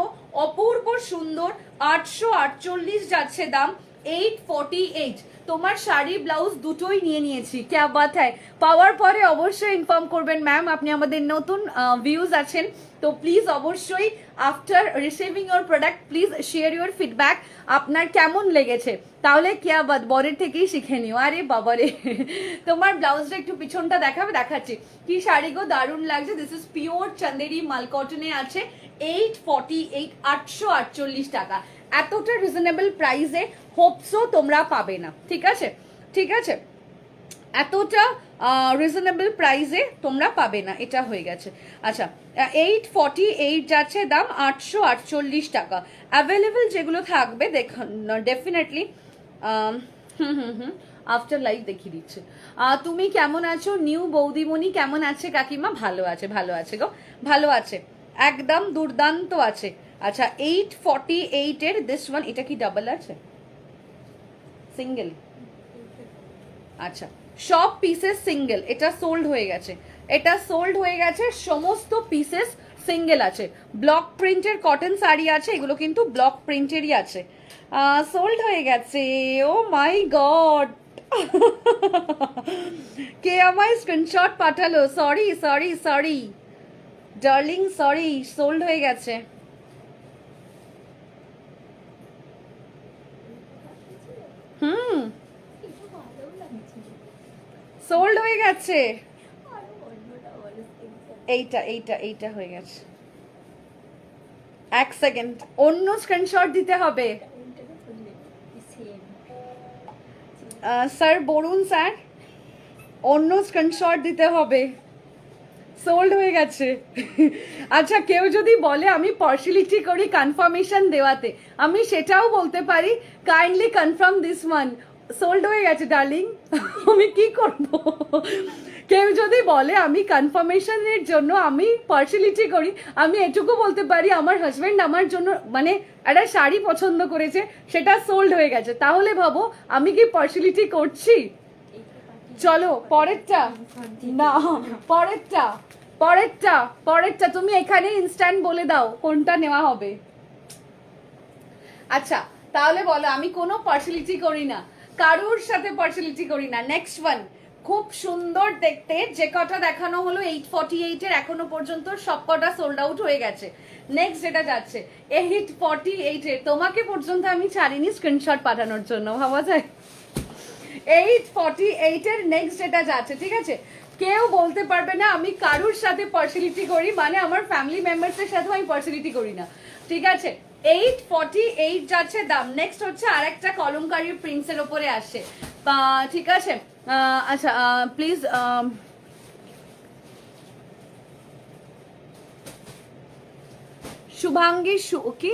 অপূর্ব সুন্দর। 848 যাচ্ছে দাম, 848। তোমার শাড়ি ব্লাউজ দুটোই নিয়ে নিয়েছি, ক্যা বাত হ্যায়। পাওয়ার পরে অবশ্যই ইনফর্ম করবেন ম্যাম, আপনি আমাদের নতুন ভিউজ আছেন, তো প্লিজ অবশ্যই after receiving your product please share your feedback, আপনার কেমন লেগেছে। তাহলে ক্যা বাত, বরের থেকেই শিখে নিও। আরে বাবারে, তোমার ব্লাউজটা একটু পিছনটা দেখাবে, দেখাচ্ছি। কি শাড়ি গো, দারুণ লাগছে। দিস ইজ পিওর চান্দেরি মাল কটনে আছে, 848, 848 টাকা। এতটা রিজনেবল প্রাইসে হোপসো তোমরা পাবে না, ঠিক আছে, ঠিক আছে। এতটা রিজনেবল প্রাইসে তোমরা পাবে না, এটা হয়ে গেছে। আচ্ছা 848 যাচ্ছে দাম, 848 টাকা। অ্যাভেলেবেল যেগুলো থাকবে দেখুন ডেফিনেটলি। আফটার লাইভ দেখিয়ে দিচ্ছে। তুমি কেমন আছো নিউ বৌদিমণি, কেমন আছে কাকিমা? ভালো আছে, ভালো আছে গো, ভালো আছে, একদম দুর্দান্ত আছে। আচ্ছা 848 এর দিস ওয়ান, এটা কি ডাবল আছে সিঙ্গেল? আচ্ছা সব পিসেস সিঙ্গেল, এটা সোল্ড হয়ে গেছে, এটা সোল্ড হয়ে গেছে, সমস্ত পিসেস সিঙ্গেল আছে। ব্লক প্রিন্টের কটন শাড়ি আছে, এগুলো কিন্তু ব্লক প্রিন্টেরই আছে, সোল্ড হয়ে গেছে। ও মাই গড, কে আমায় স্ক্রিনশট পাঠালো? Sorry sorry sorry darling, sorry, sold হয়ে গেছে। সোল্ড হয়ে গেছে। এইটা এইটা এইটা হয়ে গেছে। এক সেকেন্ড, অন্য স্ক্রিনশট দিতে হবে। স্যার বলুন স্যার, অন্য স্ক্রিনশট দিতে হবে। সোল্ড হয়ে গেছে। আচ্ছা কেউ যদি বলে আমি পার্সিয়ালিটি করি কনফার্মেশন দেওয়াতে, আমি সেটাও বলতে পারি, kindly confirm this one, sold হয়ে গেছে ডার্লিং। আমি কি করব? কেউ যদি বলে আমি কনফার্মেশনের জন্য আমি পার্সিয়ালিটি করি, আমি এটুকু বলতে পারি আমার হাজবেন্ড আমার জন্য মানে একটা শাড়ি পছন্দ করেছে, সেটা সোল্ড হয়ে গেছে। তাহলে ভাবো আমি কি পার্সিয়ালিটি করছি? চলো পরেরটা, না পরেরটা পরেরটা পরেরটা, তুমি এখানে ইনস্ট্যান্ট বলে দাও কোনটা নেওয়া হবে। আচ্ছা তাহলে বলো, আমি কোনো পার্সিয়ালিটি করি না, কারোর সাথে পার্সিয়ালিটি করি না। নেক্সট ওয়ান, খুব সুন্দর দেখতে, যে কটা দেখানো হলো 848 এর এখনো পর্যন্ত সব কটা সোল্ড আউট হয়ে গেছে। নেক্সট যেটা যাচ্ছে 848 এর, তোমাকে পর্যন্ত আমি ছাড়িনি স্ক্রিনশট পাঠানোর জন্য, ভাবা যায়? 848 এর নেক্সট যেটা যাচ্ছে, ঠিক আছে, কেউ বলতে পারবে না আমি কারুর সাথে পার্সিয়ালিটি করি, মানে আমার ফ্যামিলি মেম্বার্সের সাথে আমি পার্সিয়ালিটি করি না, ঠিক আছে। 848 যাচ্ছে দাম। নেক্সট হচ্ছে আরেকটা কলমকারী প্রিন্টসের ওপরে আসে, ঠিক আছে। আচ্ছা প্লিজ শুভাঙ্গী কি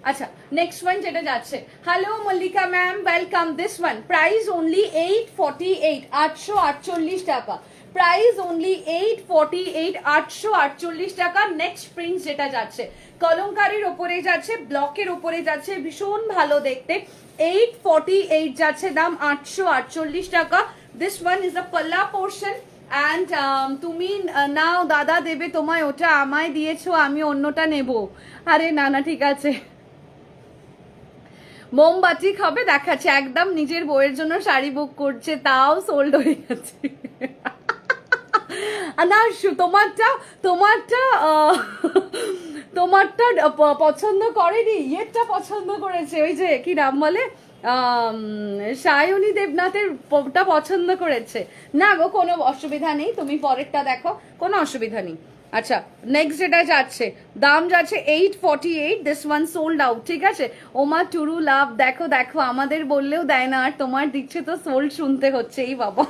আচ্ছা নেক্সট ওয়ান যেটা যাচ্ছে, hello Mallika ma'am, welcome. This one price only 848, 848 টাকা। প্রাইস অনলি 848, 848 টাকা। নেক্সট প্রিন্ট যেটা যাচ্ছে কলমকারীর ওপরে যাচ্ছে, ব্লকের ওপরে যাচ্ছে, ভীষণ ভালো দেখতে। 848 যাচ্ছে দাম, 848 টাকা। দিস ওয়ান ইজ আ পাল্লা পোর্শন অ্যান্ড তুমি নাও দাদা দেবে তোমায়, ওটা আমায় দিয়েছো, আমি অন্যটা নেব। আরে না না ঠিক আছে, মোমবাতি খাবে দেখাচ্ছে, একদম নিজের বউয়ের জন্য শাড়ি বুক করছে, তাও সোল্ড হয়ে গেছে। না তোমারটা তোমারটা তোমারটা পছন্দ করেনি, ইয়েরটা পছন্দ করেছে, ওই যে কি নাম বলে সায়নী দেবনাথের টা পছন্দ করেছে। না গো কোনো অসুবিধা নেই, তুমি পরেরটা দেখো, কোনো অসুবিধা নেই। আচ্ছা নেক্সট যেটা যাচ্ছে দাম যাচ্ছে 848, দিস ওয়ান সোল্ড আউট, ঠিক আছে। ওমা টুরু লাভ, দেখো দেখো আমাদের বললেও দেয় না, আর তোমার দিচ্ছে তো সোল্ড শুনতে হচ্ছে, এই বাবা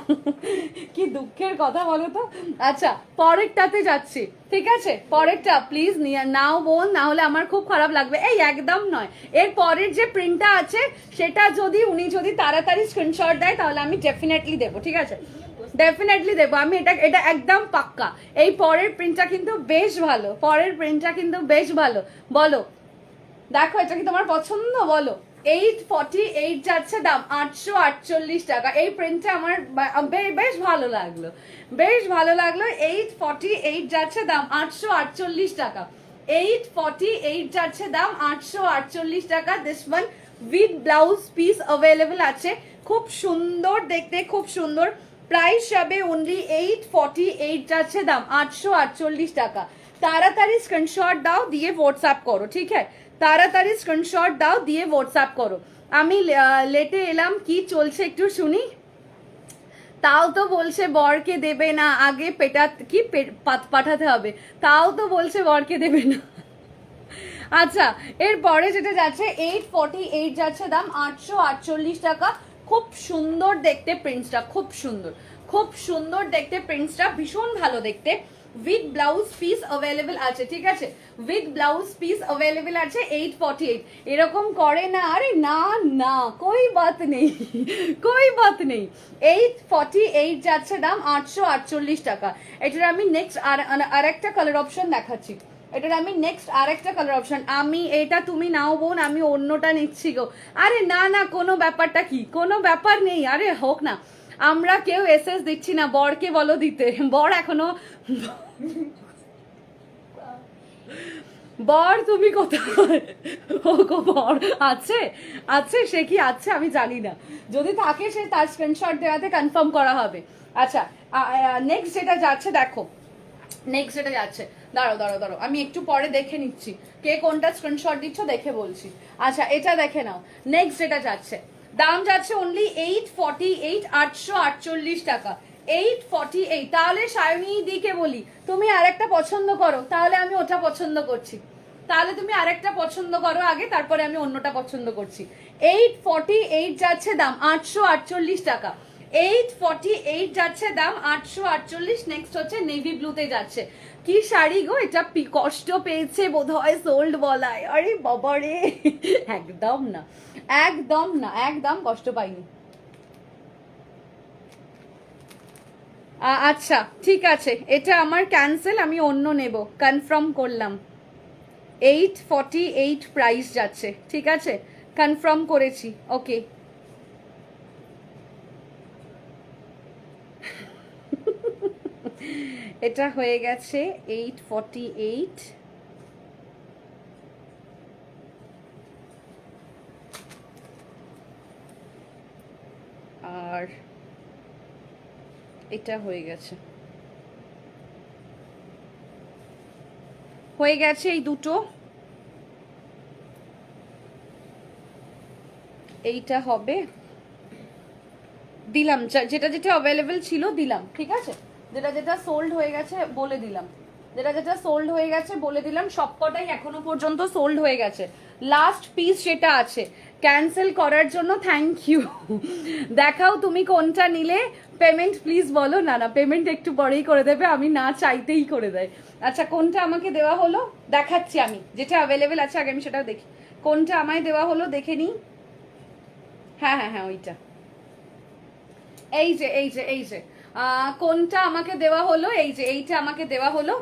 কি দুঃখের কথা বলো তো। আচ্ছা পরেরটাতে যাচ্ছি, ঠিক আছে, পরেরটা প্লিজ নাও বোন, না হলে আমার খুব খারাপ লাগবে। এই একদম নয়, এর পরের যে প্রিন্টটা আছে সেটা যদি উনি যদি তাড়াতাড়ি স্ক্রিনশট দেয় তাহলে আমি ডেফিনেটলি দেবো, ঠিক আছে, ডেফিনেটলি দেবো আমি, এটা এটা একদম পাক্কা। এই পরের প্রিন্টটা কিন্তু বেশ ভালো, পরের প্রিন্টটা কিন্তু বেশ ভালো। বলো দেখো এটা কি তোমার পছন্দ? বলো। 848 যাচ্ছে দাম, 848 টাকা। এই প্রিন্টটা আমার বেশ ভালো লাগলো, বেশ ভালো লাগলো। 848 যাচ্ছে দাম, 848 টাকা। 848 যাচ্ছে দাম, 848 টাকা। This one with blouse piece available আছে, খুব সুন্দর দেখতে, খুব সুন্দর। প্রাইস যাবে অনলি 848 যাচ্ছে দাম, 848 টাকা। তাড়াতাড়ি স্ক্রিনশট দাও, দিয়ে হোয়াটসঅ্যাপ করো, ঠিক আছে, তাড়াতাড়ি স্ক্রিনশট দাও, দিয়ে হোয়াটসঅ্যাপ করো। আমি লেটে এলাম, কি চলছে একটু শুনি। তাও তো বলছে বরকে দেবে না, আগে পাঠাতে হবে, তাও তো বলছে বরকে দেবে না। আচ্ছা এরপরে যেটা যাচ্ছে 848 যাচ্ছে দাম, 848 টাকা। খুব সুন্দর দেখতে প্রিন্টসটা, খুব সুন্দর, খুব সুন্দর দেখতে প্রিন্টসটা, ভীষণ ভালো দেখতে। উইথ ব্লাউজ পিস অ্যাভেলেবেল আছে, ঠিক আছে, উইথ ব্লাউজ পিস অ্যাভেলেবেল আছে 848। এরকম করে না, আরে না না, কোই বাত নেই, কোই বাত নেই। 848 যাচ্ছে দাম, 848 টাকা। এটার আমি নেক্সট আর একটা কালার অপশন দেখাচ্ছি, এটার আমি নেক্সট আরেকটা কালার অপশন, আমি এটা তুমি নাও বোন, আমি অন্যটা নিচ্ছি গো। আরে না না, কোনো ব্যাপারটা কি, কোনো ব্যাপার নেই, আরে হোক না, আমরা কেউ এসএস দিচ্ছি না, বরকে বলো দিতে, বর এখনো, বর তুমি কোথায়, ও গো বর আছে, আছে, সে কি আছে আমি জানি না, যদি থাকে সে তার স্ক্রিনশট দেওয়াতে কনফার্ম করা হবে। আচ্ছা, নেক্সট যেটা যাচ্ছে দেখো, নেক্সট যেটা যাচ্ছে, দাঁড়াও দাঁড়াও দাঁড়াও, আমি একটু পরে দেখে নিচ্ছি কে কোনটা স্ক্রিনশট দিচ্ছ, দেখে বলছি। আচ্ছা, এটা দেখে নাও, নেক্সট যেটা যাচ্ছে, দাম যাচ্ছে অনলি 848, 848 টাকা, 848। তাহলে সায়নী দিকে বলি, তুমি আরেকটা পছন্দ করো, তাহলে আমি ওটা পছন্দ করছি, তাহলে তুমি আরেকটা পছন্দ করো আগে, তারপরে আমি অন্যটা পছন্দ করছি। 848 যাচ্ছে দাম, 848 টাকা, 848 যাচ্ছে দাম, 848। নেক্সট হচ্ছে নেভি ব্লুতে যাচ্ছে, কি শাড়ি গো এটা, কষ্ট পেয়েছে বোধহয় সোল্ড বলায়, আরে বাবা রে, একদম না, একদম না, একদম কষ্ট পাইনি। আচ্ছা ঠিক আছে, এটা আমার ক্যান্সেল, আমি অন্য নেব, কনফার্ম করলাম। 848 প্রাইস যাচ্ছে, ঠিক আছে, কনফার্ম করেছি, ওকে। এটা হয়ে গেছে 848, আর এটা হয়ে গেছে, হয়ে গেছে এই দুটো, এইটা হবে, দিলাম যেটা যেটা অ্যাভেলেবেল ছিল দিলাম, ঠিক আছে, যেটা যেটা সোল্ড হয়ে গেছে বলে দিলাম, যেটা যেটা সোল্ড হয়ে গেছে বলে দিলাম, সবকটাই এখনো পর্যন্ত সোল্ড হয়ে গেছে। লাস্ট পিস যেটা আছে, ক্যান্সেল করার জন্য থ্যাংক ইউ। দেখাও তুমি কোনটা নিলে, পেমেন্ট প্লিজ বলো, না না পেমেন্ট একটু পরেই করে দেবে, আমি না চাইতেই করে দেয়। আচ্ছা, কোনটা আমাকে দেওয়া হলো দেখাচ্ছি, আমি যেটা অ্যাভেলেবেল আছে আগে আমি সেটা দেখি, কোনটা আমায় দেওয়া হলো দেখে নিই। হ্যাঁ হ্যাঁ হ্যাঁ, ওইটা, এই যে এই যে এই যে কোনটা আমাকে দেওয়া হলো, এই যে এইটা আমাকে দেওয়া হলো,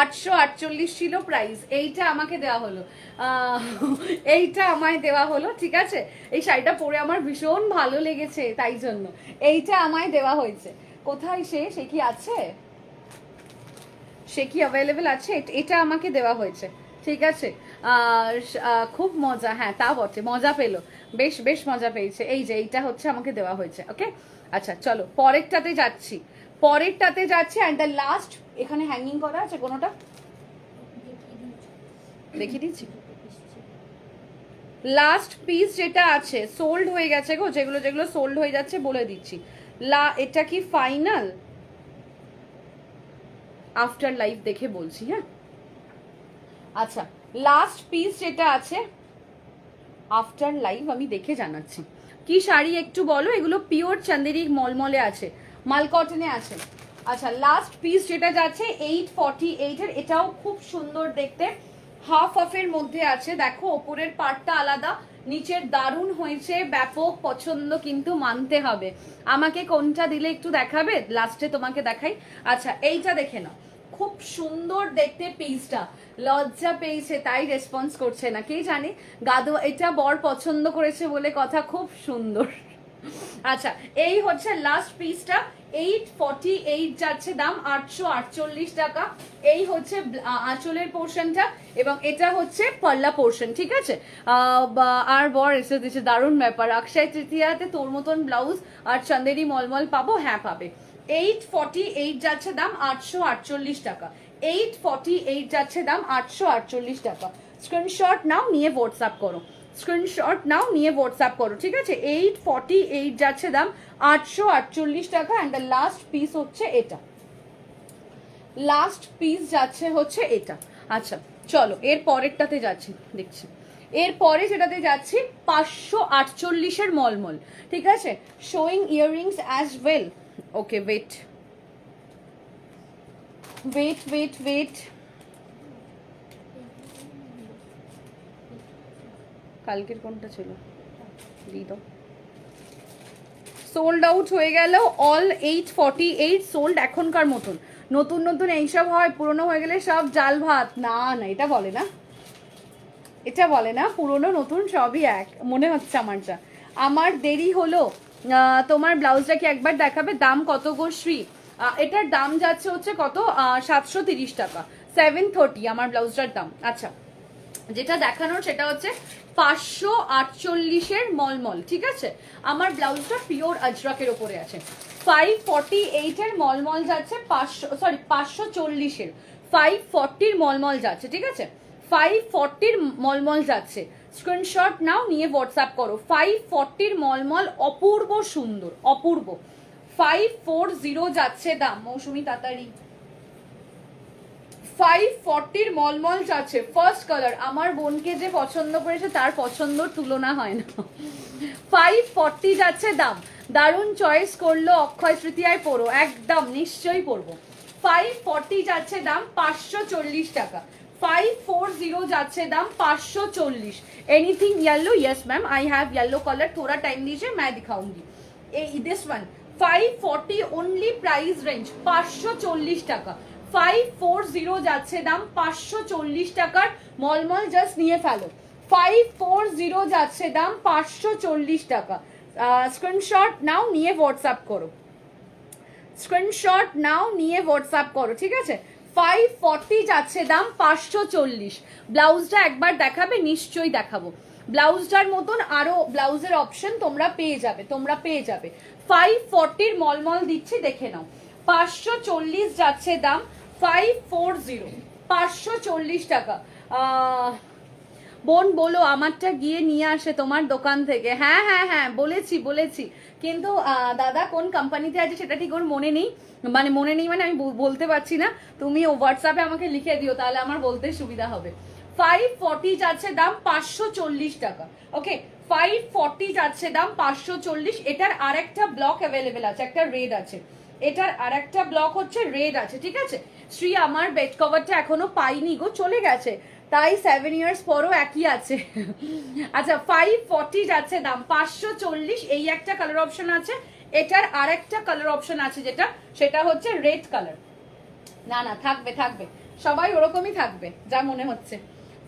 848 ছিল প্রাইস, এইটা আমাকে দেওয়া হলো, এইটা আমায় দেওয়া হলো, ঠিক আছে, এই শাড়িটা পরে আমার ভীষণ ভালো লেগেছে, তাই জন্য এইটা আমায় দেওয়া হয়েছে। কোথায় সে কি আছে, সে কি অ্যাভেলেবেল আছে, এটা আমাকে দেওয়া হয়েছে, ঠিক আছে। খুব মজা, হ্যাঁ তা বটে, মজা পেলো, বেশ বেশ মজা পেয়েছে, এই যে এইটা হচ্ছে আমাকে দেওয়া হয়েছে, ওকে। আচ্ছা চলো পরেরটাতে যাচ্ছি, পরেরটাতে যাচ্ছি, অ্যান্ড দ্য লাস্ট, এখানে হ্যাঙ্গিং করা আছে কোনোটা, দেখিয়ে দিচ্ছি, লাস্ট পিস যেটা আছে সোল্ড হয়ে গেছে গো, যেগুলো যেগুলো সোল্ড হয়ে যাচ্ছে বলে দিচ্ছি। এটা কি ফাইনাল, আফটার লাইফ দেখে বলছি, হ্যাঁ। আচ্ছা, লাস্ট পিস যেটা আছে আফটার লাইভ আমি দেখে জানাচ্ছি। কি শাড়ি একটু বলো, এগুলো পিওর চান্দেরি মলমলে আছে, মাল কটনে আছে। আচ্ছা, লাস্ট পিস যেটা যাচ্ছে 848 এর, এটাও খুব সুন্দর দেখতে, হাফ অফের মধ্যে আছে, দেখো ওপরের পার্টটা আলাদা, নিচের দারুণ হয়েছে, ব্যাপক পছন্দ কিন্তু মানতে হবে। আমাকে কোনটা দিলে একটু দেখাবে, লাস্টে তোমাকে দেখাই। আচ্ছা, এইটা দেখে নাও, খুব সুন্দর দেখতে পিসটা, লজ্জা পেয়েছে তাই রেসপন্স করছে না, কে জানে, গাদো এটা বর পছন্দ করেছে বলে কথা, খুব সুন্দর। আচ্ছা, এই হচ্ছে লাস্ট পিসটা, 848 যাচ্ছে দাম, 848 টাকা। এই হচ্ছে আঁচলের পোর্শনটা, এবং এটা হচ্ছে পাল্লা পোর্শন, ঠিক আছে। আর বর এসে দিচ্ছে, দারুণ ব্যাপার, অক্ষয় তৃতীয়াতে তোর মতন ব্লাউজ আর চান্দেরি মলমল পাবো, হ্যাঁ পাবে। 848 যাচ্ছে দাম, 848 টাকা, 848 যাচ্ছে দাম, 848 টাকা। স্ক্রিনশট নাও, নিয়ে হোয়াটসঅ্যাপ করো, স্ক্রিনশট নাও, নিয়ে হোয়াটসঅ্যাপ করো, ঠিক আছে। 848 যাচ্ছে দাম, 848 টাকা। অ্যান্ড দ্য লাস্ট পিস হচ্ছে এটা, লাস্ট পিস যাচ্ছে হচ্ছে এটা। আচ্ছা চলো এর পরেরটাতে যাচ্ছি, দেখছি এরপরে যেটাতে যাচ্ছি 548-এর মলমল, ঠিক আছে, showing earrings as well. Okay wait wait wait wait, কালকের কোনটা ছিল দিয়ে দাও। সোল্ড আউট হয়ে গেল, অল 848 সোল্ড। এখনকার মতন নতুন নতুন এইসব হয়, পুরনো হয়ে গেলে সব জাল ভাত। না না, এটা বলে না, এটা বলে না, পুরনো নতুন সবই এক মনে হচ্ছে আমার যা। আমার দেরি হলো, তোমার ব্লাউজটা কি একবার দেখাবে? দাম কত গো শ্রী? এটার দাম যাচ্ছে হচ্ছে কত, 730 টাকা, 730 আমার ব্লাউজটার দাম। আচ্ছা, যেটা দেখানোর সেটা হচ্ছে 548-এর মলমল, ঠিক আছে। আমার ব্লাউজটা পিওর আজরাকের ওপরে আছে। 548-এর মলমল যাচ্ছে 540-এর 540-র মলমল যাচ্ছে, ঠিক আছে, 540-র মলমল যাচ্ছে। স্ক্রিনশট নাও, নিয়ে হোয়াটসঅ্যাপ করো। 540-র মলমল অপূর্ব সুন্দর, অপূর্ব। 540 যাচ্ছে দাম, মৌসুমি তাড়াতাড়ি। 540-র মলমল যাচ্ছে, ফার্স্ট কালার। আমার বোনকে যে পছন্দ করেছে তার পছন্দর তুলনা হয় না। 540 যাচ্ছে দাম, দারুণ চয়েস করলো, অক্ষয় তৃতীয়ায় পড়ো, একদম নিশ্চয়ই পড়বো। 540 যাচ্ছে দাম 540 টাকা, 540 যাচ্ছে দাম 540। Anything yellow? Yes ma'am, I have yellow colour, थोड़ा टाइम दीजिए, मैं दिखाऊंगी। This one 540 only, price range 540 টাকা। 540 যাচ্ছে দাম 540 টাকার মলমল, জাস্ট নিয়ে ফেলো। 540 যাচ্ছে দাম 540 টাকা। স্ক্রিনশট নাও, নিয়ে হোয়াটসঅ্যাপ করো, স্ক্রিনশট নাও, নিয়ে হোয়াটসঅ্যাপ করো, ঠিক আছে। 540 যাচ্ছে দাম 540। ব্লাউজটা একবার দেখাবে? নিশ্চয়ই দেখাবো। ব্লাউজটার মতন আরো ব্লাউজের অপশন তোমরা পেয়ে যাবে, তোমরা পেয়ে যাবে। 540-র মলমল দিচ্ছি, দেখে নাও। 540 যাচ্ছে দাম, 540, 540 টাকা। বোন বলো আমারটা গিয়ে নিয়ে আসে তোমার দোকান থেকে। হ্যাঁ হ্যাঁ হ্যাঁ, বলেছি বলেছি, কিন্তু দাদা কোন কোম্পানিতে আছে সেটা ঠিক ওর মনে নেই, মানে মনে নেই মানে আমি বলতে পারছি না। তুমি হোয়াটসঅ্যাপে আমাকে লিখে দিও, তাহলে আমার বলতে সুবিধা হবে। 540 যাচ্ছে দাম 540 টাকা। ওকে, 540 যাচ্ছে দাম 540। এটার আরেকটা ব্লক অ্যাভেলেবেল আছে, একটা রেড আছে, এটার আরেকটা ব্লক হচ্ছে রেড আছে, ঠিক আছে। শ্রী আমার বেড কভারটা এখনো পাইনি গো, চলে গেছে, তাই 7 ইয়ার্স পরও একই আছে। আচ্ছা, 540 যাচ্ছে দাম 540। এই একটা কালার অপশন আছে, এটার আরেকটা কালার অপশন আছে, যেটা সেটা হচ্ছে রেড কালার। না না, থাকবে থাকবে, সবাই ওরকমই থাকবে যা মনে হচ্ছে।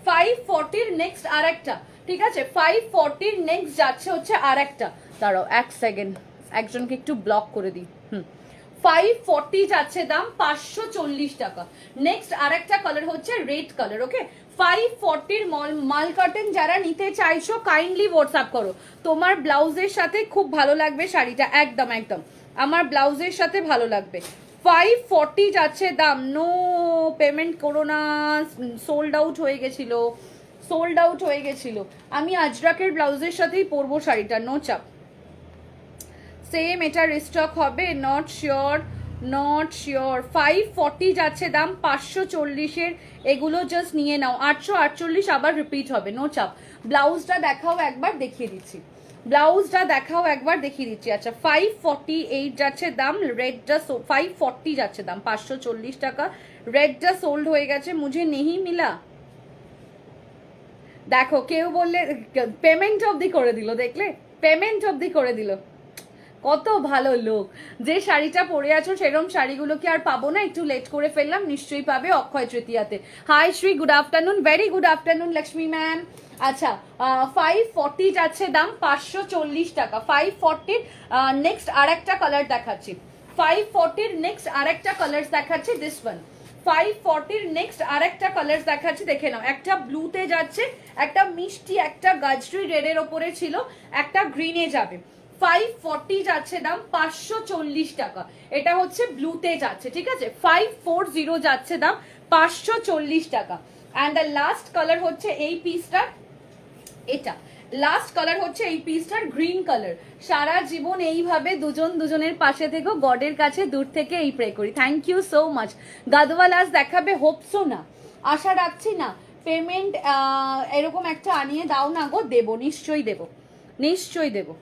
540-র নেক্সট আরেকটা, ঠিক আছে, 540-র নেক্সট যাচ্ছে হচ্ছে আরেকটা। দাঁড়াও এক সেকেন্ড, একজনকে একটু ব্লক করে দিই। 540 যাচ্ছে দাম 540 টাকা। নেক্সট আরেকটা কালার হচ্ছে রেড কালার। ওকে, 540-র মাল কার্টেন যারা নিতে চাইছো কাইন্ডলি হোয়াটসঅ্যাপ করো, তোমার ব্লাউজের সাথে খুব ভালো লাগবে শাড়িটা, একদম একদম আমার ব্লাউজের সাথে ভালো লাগবে। 540 যাচ্ছে দাম, নো পেমেন্ট করো না, সোল্ড আউট হয়ে গেছিল, সোল্ড আউট হয়ে গেছিল। আমি আজরাকের ব্লাউজের সাথেই পরবো শাড়িটা, নো চাপ। সেম এটা রিস্টক হবে, নট শিওর, নট শিওর। 540 যাচ্ছে দাম 540-এর, এগুলো জাস্ট নিয়ে নাও। 848 আবার রিপিট হবে, নো চাপ। ব্লাউজটা দেখাও একবার, দেখিয়ে দিচ্ছি, ব্লাউজটা দেখাও একবার, দেখিয়ে দিচ্ছি। আচ্ছা, 548 যাচ্ছে দাম, রেডটা 540 যাচ্ছে দাম 540 টাকা। রেডটা সোল্ড হয়ে গেছে, মুঝে নেহি মিলা। দেখো কেউ বললে পেমেন্ট অবধি করে দিল, দেখলে পেমেন্ট অবধি করে দিল, কত ভালো লোক। যে শাড়িটা পরে আছো সেরকম শাড়িগুলো কি আর পাবো না? একটু লেট করে ফেললাম, নিশ্চয়ই পাবে অক্ষয় তৃতীয়াতে। Hi Shree, good afternoon, very good afternoon Lakshmi ma'am. আচ্ছা, 540 যাচ্ছে দাম 540 টাকা। 540-র নেক্সট আরেকটা কালার দেখাচ্ছি, 540-র নেক্সট আরেকটা কালার দেখাচ্ছি, দিস ওয়ান। 540-র নেক্সট আরেকটা কালার দেখাচ্ছি, দেখে নাও। একটা ব্লুতে যাচ্ছে, একটা মিষ্টি, একটা গাজরি রেডের ওপরে ছিল, একটা গ্রিনে যাবে। 540 যাচ্ছে দাম 540 টাকা, এটা হচ্ছে ব্লুতে যাচ্ছে, ঠিক আছে। 540 যাচ্ছে দাম 540 টাকা। অ্যান্ড দ্য লাস্ট কালার হচ্ছে এই পিসটার, এটা লাস্ট কালার হচ্ছে এই পিসটার গ্রিন কালার। সারা জীবন এইভাবে দুজন দুজনের পাশে থেকো, গডের কাছে দূর থেকে এই প্রে করি। Thank you so much. গাদওয়ালাস দেখাবে, হোপসো না, আশা রাখছি না। পেমেন্ট এরকম একটা আনিয়ে দাও না গো, দেবো, নিশ্চয়ই দেবো, নিশ্চয়ই দেবো।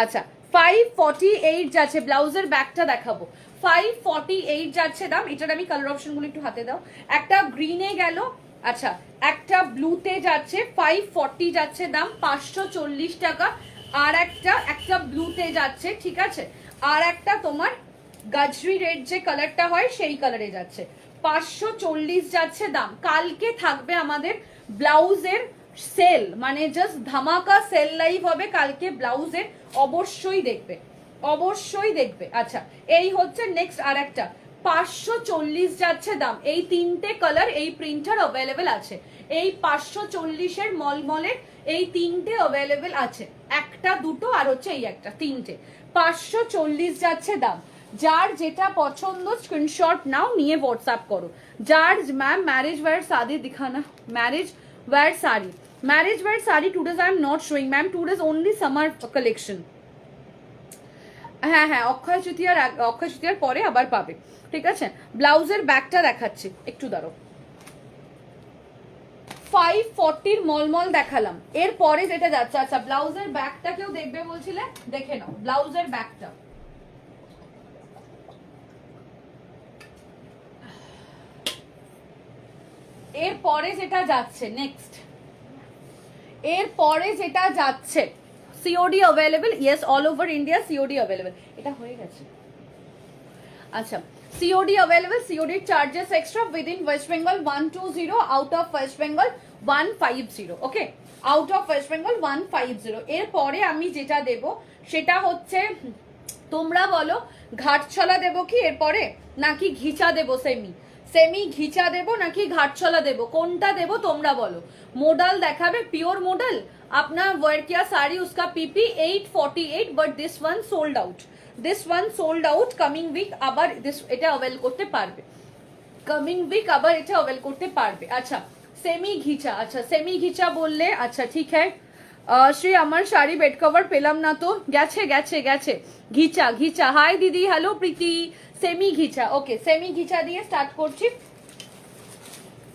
আচ্ছা 548 যাচ্ছে, ব্লাউজের ব্যাকটা দেখাবো। 548 যাচ্ছে দাম। এটার আমি কালার অপশনগুলো একটু হাতে দাও। একটা গ্রিনে গেল, আচ্ছা একটা ব্লুতে যাচ্ছে, 540 যাচ্ছে দাম, 540 টাকা। আর একটা ব্লুতে যাচ্ছে, ঠিক আছে। আর একটা তোমার গাজরি রেড যে কালারটা হয় সেই কালারে যাচ্ছে, 540 যাচ্ছে দাম। কালকে থাকবে আমাদের ব্লাউজের সেল, মানে জাস্ট ধামাকা সেল লাইভ হবে কালকে ব্লাউজের, অবশ্যই দেখবে, অবশ্যই দেখবে। আচ্ছা এই হচ্ছে নেক্সট আর একটা, 540 যাচ্ছে দাম। এই তিনটে কালার এই প্রিন্টার অ্যাভেলেবেল আছে, এই 540-এর মলমলের এই তিনটে অ্যাভেলেবেল আছে, একটা দুটো আর হচ্ছে এই একটা, তিনটে 540 যাচ্ছে দাম। যার যেটা পছন্দ স্ক্রিনশট নাও, নিয়ে হোয়াটসঅ্যাপ করো। যার ম্যাম ম্যারেজ ওয়্যার শাদি দিখানা, marriage wear sari, marriage wear sari today's I am not showing ma'am, today's only summer collection. হ্যাঁ হ্যাঁ, অক্ষয় তৃতীয়ার পরে আবার পাবে, ঠিক আছে। ব্লাউজের ব্যাকটা দেখাচ্ছি, একটু দাঁড়ো। 540-র মলমল দেখালাম, এর পরে যেটা যাচ্ছে, আচ্ছা ব্লাউজের ব্যাকটা কেউ দেখবে বলছিলে, দেখে নাও ব্লাউজের ব্যাকটা। এর পরে যেটা যাচ্ছে নেক্সট, এর পরে যেটা যাচ্ছে, COD available, yes all over India COD available. এটা হয়ে গেছে, আচ্ছা COD available, COD charges extra within West Bengal 120, out of West Bengal 150, okay, out of West Bengal 150। এরপরে আমি যেটা দেব সেটা হচ্ছে, তোমরা বলো ঘাটছলা দেবো কি এরপরে, নাকি ঘিচা দেবো, সেমি ঘিচা দেবো নাকি ঘাটছলা দেবো, কোনটা দেবো তোমরা বলো। মডাল দেখাবে, পিওর মডেল আপনার ওয়ার কিয়া শাড়ি, उसका PP 848, but this one sold out, this one sold out. Coming week আবার এটা অ্যাভেল করতে পারবে, কামিং উইক আবার এটা অ্যাভেল করতে পারবে। আচ্ছা সেমি ঘিচা, আচ্ছা সেমি ঘিচা বললে, আচ্ছা ঠিক হ্যাঁ। শ্রী আমার শাড়ি বেড কভার পেলাম না তো, গেছে গেছে গেছে, ঘিচা ঘিচা। হাই দিদি, হ্যালো প্রীতি, সেমি ঘিচা, ওকে সেমি ঘিচা দিয়ে স্টার্ট করছি।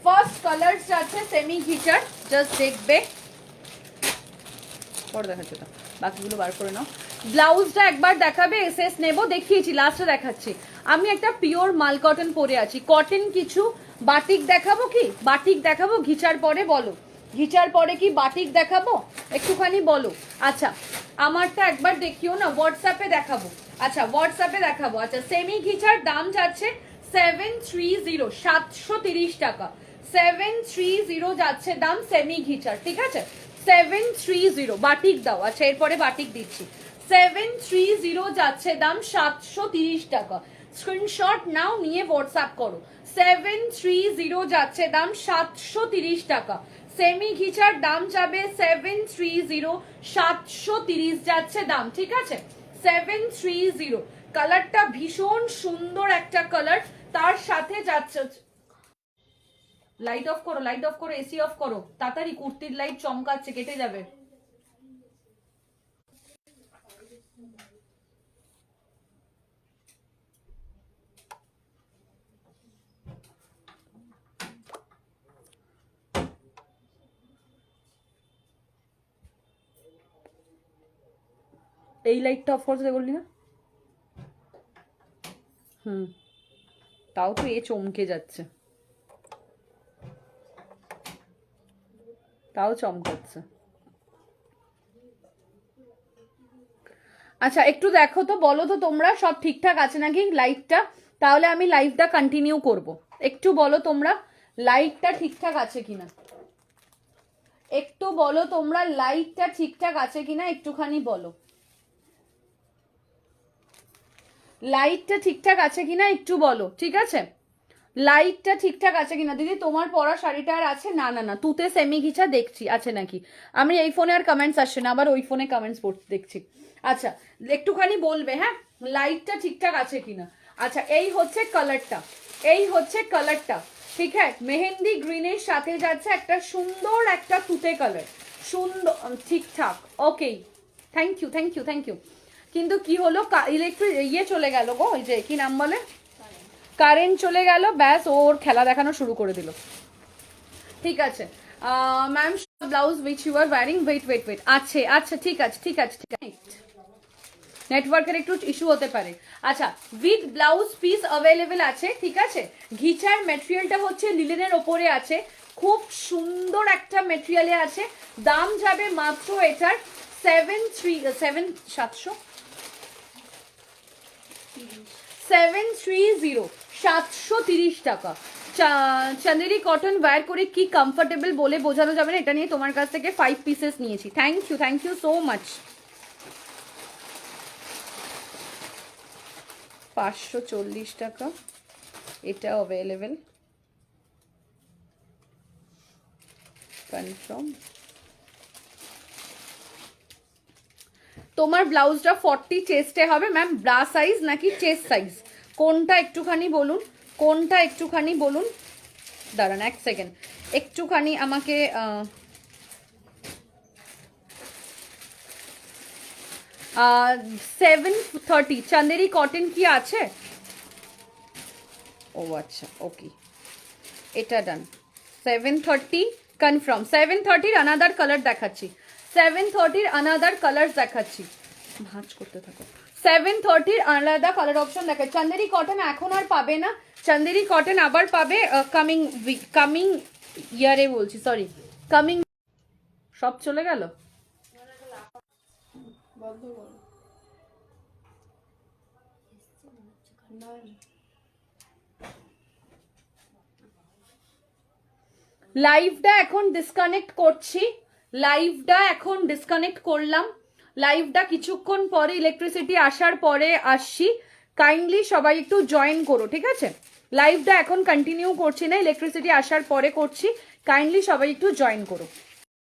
ফার্স্ট কালার যাচ্ছে সেমি ঘিচার, জাস্ট দেখবে, পরে দেখাচ্ছি তো, বাকিগুলো বার করে নাও। ব্লাউজটা একবার দেখাবে, এসএস নেবো, দেখিয়েছি লাস্টে দেখাচ্ছি। আমি একটা পিওর মাল কটন পরে আছি, কটন কিছু বাটিক দেখাবো কি, বাটিক দেখাবো ঘিচার পরে, বলো ঘিচার পরে কি বাটিক দেখাবো, একটুখানি বলো। আচ্ছা আমারটা একবার দেখিও না, হোয়াটসঅ্যাপে দেখাবো, আচ্ছা হোয়াটসঅ্যাপে দেখাবো। আচ্ছা সেমি ঘিচার দাম যাচ্ছে 730, 730 টাকা, 730 যাচ্ছে দাম সেমি ঘিচার, ঠিক আছে 730। বাটিক দাও, আচ্ছা এরপরে বাটিক দিচ্ছি, 730 যাচ্ছে দাম, 730 টাকা। স্ক্রিনশট নাও, নিয়ে হোয়াটসঅ্যাপ করো। 730 যাচ্ছে দাম, 730 টাকা। সেমি ঘিচার দাম যাবে 730, 730 যাচ্ছে দাম, ঠিক আছে 730। কালারটা ভীষণ সুন্দর একটা কালার, তার সাথে যাচ্ছে, লাইট অফ করো, লাইট অফ করো, এসি অফ করো তাড়াতাড়ি, কুর্তির লাইট চমকাচ্ছে, কেটে যাবে। এই লাইটটা অফ করতে বললি না, তাও তো এ চমকে যাচ্ছে, তাও চমকাচ্ছে। আচ্ছা একটু দেখো তো, বলো তো তোমরা সব ঠিকঠাক আছে নাকি লাইটটা, তাহলে আমি লাইভটা কন্টিনিউ করব। একটু বলো তোমরা লাইটটা ঠিকঠাক আছে কিনা, একটু বলো তোমরা লাইটটা ঠিকঠাক আছে কিনা, একটুখানি বলো লাইটটা ঠিকঠাক আছে কিনা, একটু বলো, ঠিক আছে লাইটটা ঠিকঠাক আছে কিনা। দিদি তোমার পরা শাড়িটা আর আছে, না না না, তুতে সেমি ঘিচা দেখছি আছে নাকি, আমি এই ফোনে আর কমেন্টস আসছে না, আবার ওই ফোনে কমেন্টস পড়তে দেখছি। আচ্ছা একটুখানি বলবে হ্যাঁ লাইটটা ঠিকঠাক আছে কিনা। আচ্ছা এই হচ্ছে কালারটা, এই হচ্ছে কালারটা, ঠিক হ্যাঁ মেহেন্দি গ্রিনের সাথে যাচ্ছে একটা সুন্দর একটা তুতে কালার, সুন্দর ঠিকঠাক, okay thank you thank you thank you. কিন্তু কি হলো, ইলেকট্রিক ইয়ে চলে গেল গো, ওই যে কি নাম বলে, কারেন্ট চলে গেল, ব্যাস ওর খেলা দেখানো শুরু করে দিল। ঠিক আছে ma'am, blouse which you are wearing, wait wait wait, আছে আচ্ছা ঠিক আছে ঠিক আছে ঠিক আছে, নেটওয়ার্কের একটু ইস্যু হতে পারে। আচ্ছা, উইথ ব্লাউজ পিস অ্যাভেলেবেল আছে, ঠিক আছে। ঘিচার ম্যাটেরিয়ালটা হচ্ছে লিলেনের ওপরে আছে, খুব সুন্দর একটা ম্যাটেরিয়ালে আছে। দাম যাবে মাত্র এটার 730 টাকা। চান্দেরি কটন ওয়্যার করে কি কমফোর্টেবল বলে বোঝানো যাবে না, এটা নিয়ে তোমার কাছ থেকে 5 পিসেস নিয়েছি। Thank you so much. 540 টাকা, এটা অ্যাভেলেবেল, কনফার্ম। তোমার ব্লাউজটা 40 চেস্টে হবে ম্যাম, ব্রা সাইজ নাকি চেস্ট সাইজ কোনটা একটুখানি বলুন, কোনটা একটুখানি বলুন, দাঁড়ান এক সেকেন্ড, একটুখানি আমাকে 730 চান্দেরি কটন কি আছে? ও আচ্ছা ওকে, এটা ডান। 730 কনফার্ম। 730 আনাদার কালার দেখাচ্ছি, 730 আনাদার কালার দেখাচ্ছি, ভাঁজ করতে থাকো। 730 আলাদা কালার অপশন দেখাচ্ছি। চান্দেরি কটন এখন আর পাবে না, চান্দেরি কটন আবার পাবে কামিং ইয়ারে, বলছি সরি কামিং। সব চলে গেল, লাইভটা এখন ডিসকানেক্ট করছি, লাইভটা এখন ডিসকানেক্ট করলাম, লাইভটা কিছুক্ষণ পরে ইলেকট্রিসিটি আসার পরে আসছি, কাইন্ডলি সবাই একটু জয়েন করো, ঠিক আছে। লাইভটা এখন কন্টিনিউ করছি না, ইলেকট্রিসিটি আসার পরে করছি, কাইন্ডলি সবাই একটু জয়েন করো।